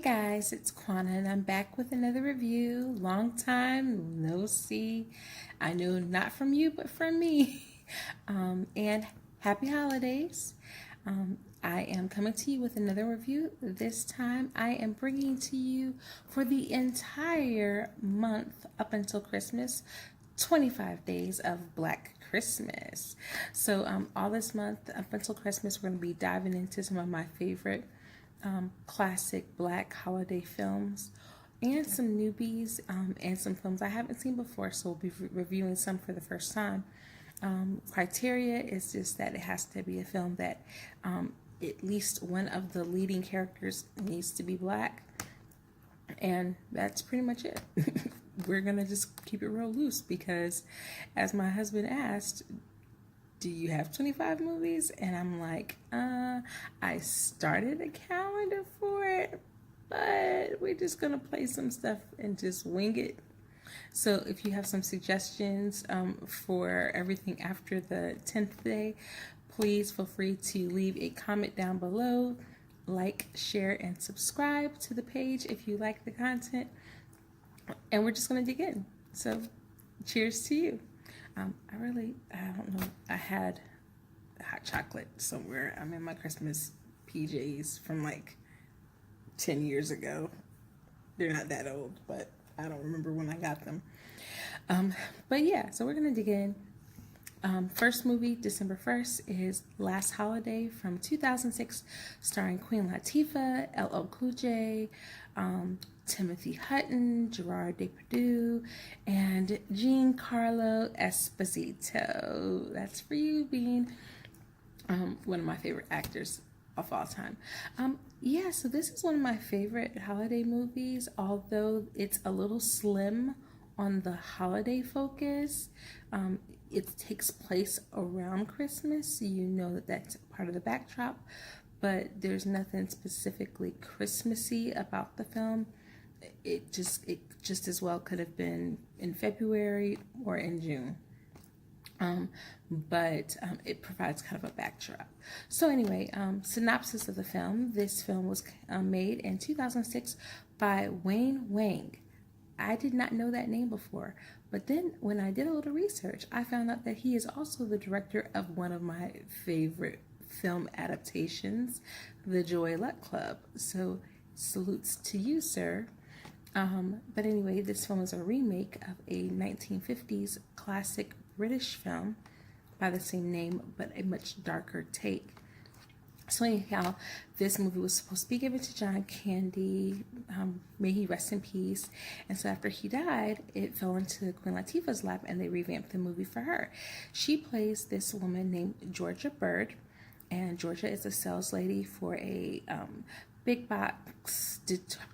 guys, it's Kwana and I'm back with another review. Long time no see. I know not from you, but from me. And happy holidays. I am coming to you with another review. This time I am bringing to you for the entire month up until Christmas, 25 days of Black Christmas. So all this month up until Christmas, we're going to be diving into some of my favorite classic Black holiday films and some newbies and some films I haven't seen before, so we'll be reviewing some for the first time. Criteria is just that it has to be a film that at least one of the leading characters needs to be Black, and that's pretty much it. We're gonna just keep it real loose because, as my husband asked, do you have 25 movies? And I'm like, I started a calendar for it, but we're just gonna play some stuff and just wing it. So if you have some suggestions for everything after the 10th day, please feel free to leave a comment down below. Like, share, and subscribe to the page if you like the content. And we're just gonna dig in. So cheers to you. I don't know, I had hot chocolate somewhere. I'm in my Christmas PJs from like 10 years ago. They're not that old, but I don't remember when I got them. But yeah, so we're gonna dig in. First movie, December 1st, is Last Holiday from 2006, starring Queen Latifah, LL Cool J, Timothy Hutton, Gerard Depardieu, and Giancarlo Esposito. That's for you, being one of my favorite actors of all time. Yeah, so this is one of my favorite holiday movies, although it's a little slim on the holiday focus. It takes place around Christmas, so you know that that's part of the backdrop, but there's nothing specifically Christmassy about the film. It just as well could have been in February or in June. But it provides kind of a backdrop. So anyway, synopsis of the film. This film was made in 2006 by Wayne Wang. I did not know that name before, but then when I did a little research, I found out that he is also the director of one of my favorite film adaptations, The Joy Luck Club. So salutes to you, sir. But anyway, this film is a remake of a 1950s classic British film by the same name, but a much darker take. So anyhow, this movie was supposed to be given to John Candy, may he rest in peace. And so after he died, it fell into Queen Latifah's lap and they revamped the movie for her. She plays this woman named Georgia Byrd, and Georgia is a sales lady for a big box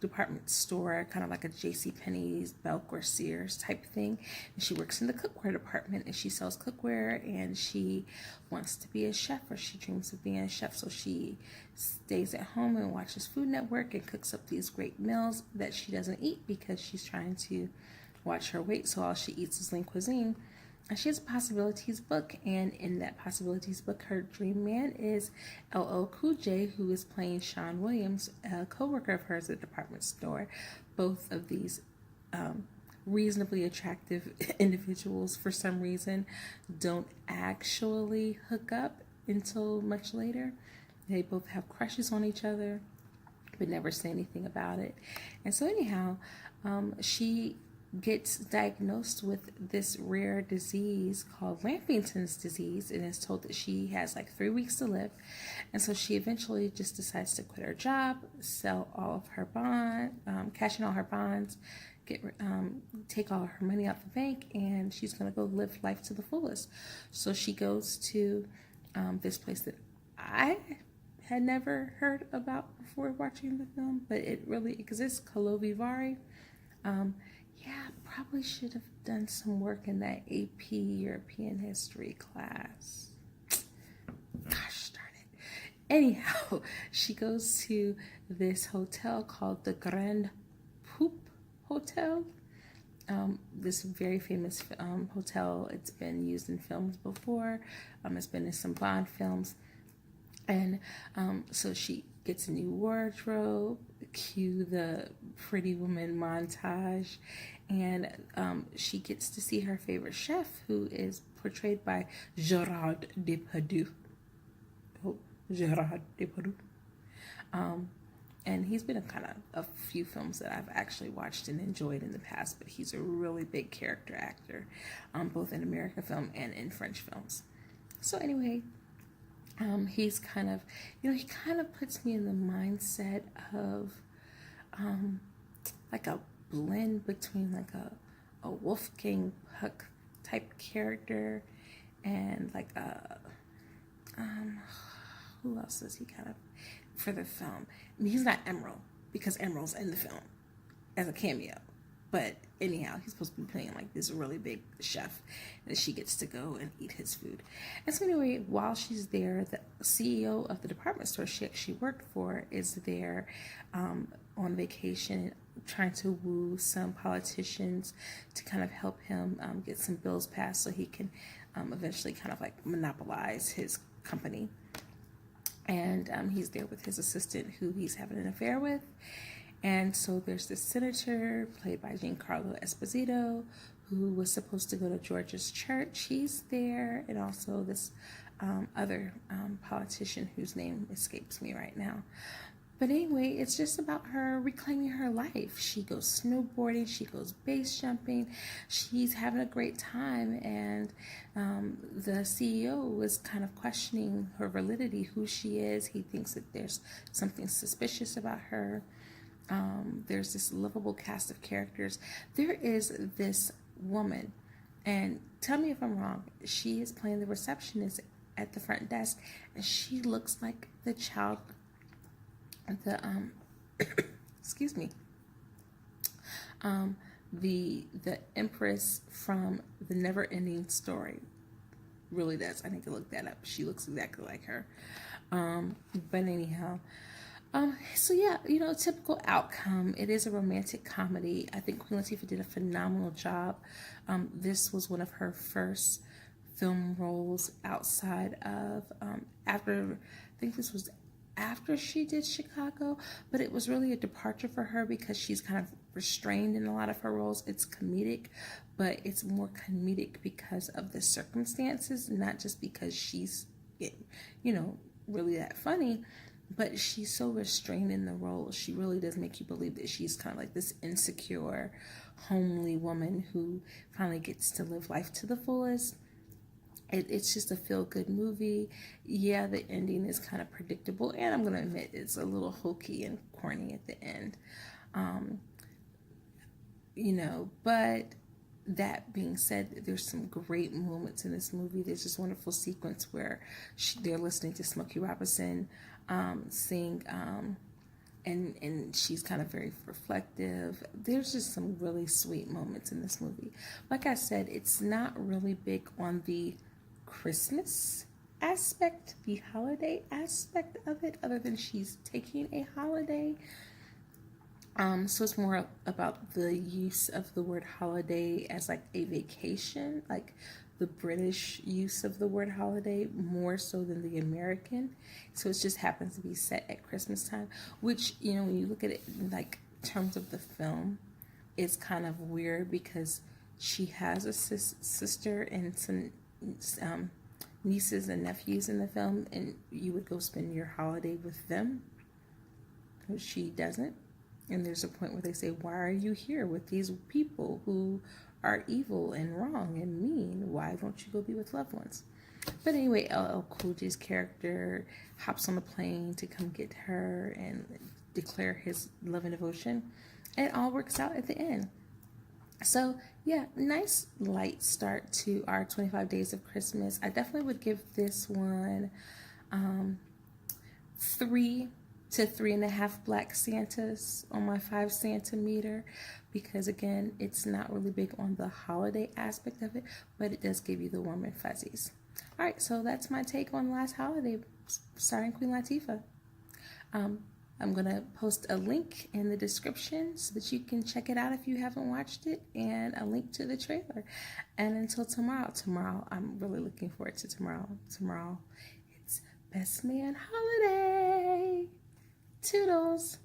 department store, kind of like a JCPenney's, Belk, or Sears type thing. And she works in the cookware department, and she sells cookware, and she wants to be a chef, or she dreams of being a chef. So she stays at home and watches Food Network and cooks up these great meals that she doesn't eat because she's trying to watch her weight. So all she eats is lean cuisine. And she has a possibilities book, and in that possibilities book, her dream man is LL Cool J, who is playing Sean Williams, a co-worker of hers at the department store. Both of these reasonably attractive individuals, for some reason, don't actually hook up until much later. They both have crushes on each other, but never say anything about it. And so anyhow, she gets diagnosed with this rare disease called Lampington's disease, and is told that she has like 3 weeks to live. And so she eventually just decides to quit her job, sell all of her cash in all her bonds, take all her money out the bank, and she's gonna go live life to the fullest. So she goes to this place that I had never heard about before watching the film, but it really exists, Kalovivari. Yeah, probably should have done some work in that AP European history class. Gosh darn it. Anyhow, she goes to this hotel called the Grand Poop Hotel. This very famous hotel. It's been used in films before. It's been in some Bond films. And so she gets a new wardrobe, cue the Pretty Woman montage, and she gets to see her favorite chef, who is portrayed by Gerard Depardieu. Oh, Gerard Depardieu. And he's been in kind of a few films that I've actually watched and enjoyed in the past, but he's a really big character actor, both in American film and in French films. So anyway, he's kind of, he kind of puts me in the mindset of like a blend between like a Wolfgang Puck type character and like a, who else is he kind of for the film? I mean, he's not Emerald, because Emerald's in the film as a cameo. But anyhow, he's supposed to be playing like this really big chef, and she gets to go and eat his food. And so anyway, while she's there, the CEO of the department store she actually worked for is there on vacation, trying to woo some politicians to kind of help him get some bills passed so he can eventually kind of like monopolize his company. And he's there with his assistant, who he's having an affair with. And so there's this senator, played by Giancarlo Esposito, who was supposed to go to Georgia's church. He's there. And also this other politician whose name escapes me right now. But anyway, it's just about her reclaiming her life. She goes snowboarding, she goes base jumping, she's having a great time, and the CEO was kind of questioning her validity, who she is. He thinks that there's something suspicious about her. There's this lovable cast of characters. There is this woman, and tell me if I'm wrong, she is playing the receptionist at the front desk, and she looks like the child, the excuse me, the Empress from The Never Ending Story. Really does. I need to look that up. She looks exactly like her. But anyhow, so yeah, typical outcome. It is a romantic comedy. I think Queen Latifah did a phenomenal job. This was one of her first film roles outside of after, I think this was after she did Chicago, but it was really a departure for her because she's kind of restrained in a lot of her roles. It's comedic, but it's more comedic because of the circumstances, not just because she's, really that funny, but she's so restrained in the role. She really does make you believe that she's kind of like this insecure, homely woman who finally gets to live life to the fullest. It's just a feel-good movie. Yeah, the ending is kind of predictable, and I'm going to admit it's a little hokey and corny at the end. But that being said, there's some great moments in this movie. There's this wonderful sequence where they're listening to Smokey Robinson sing, and she's kind of very reflective. There's just some really sweet moments in this movie. Like I said, it's not really big on the Christmas aspect, the holiday aspect of it, other than she's taking a holiday. So it's more about the use of the word holiday as like a vacation, like the British use of the word holiday more so than the American. So it just happens to be set at Christmas time, which, when you look at it in like terms of the film, it's kind of weird because she has a sister and some nieces and nephews in the film, and you would go spend your holiday with them. She doesn't. And there's a point where they say, why are you here with these people who are evil and wrong and mean? Why don't you go be with loved ones? But anyway, LL Cool J's character hops on a plane to come get her and declare his love and devotion. And it all works out at the end. So yeah, nice light start to our 25 Days of Christmas. I definitely would give this one 3 to 3.5 Black Santas on my 5 Santa meter, because again, it's not really big on the holiday aspect of it, but it does give you the warm and fuzzies. All right, so that's my take on Last Holiday starring Queen Latifah. I'm going to post a link in the description so that you can check it out if you haven't watched it, and a link to the trailer. And until tomorrow, I'm really looking forward to tomorrow. Tomorrow, it's Best Man Holiday. Toodles.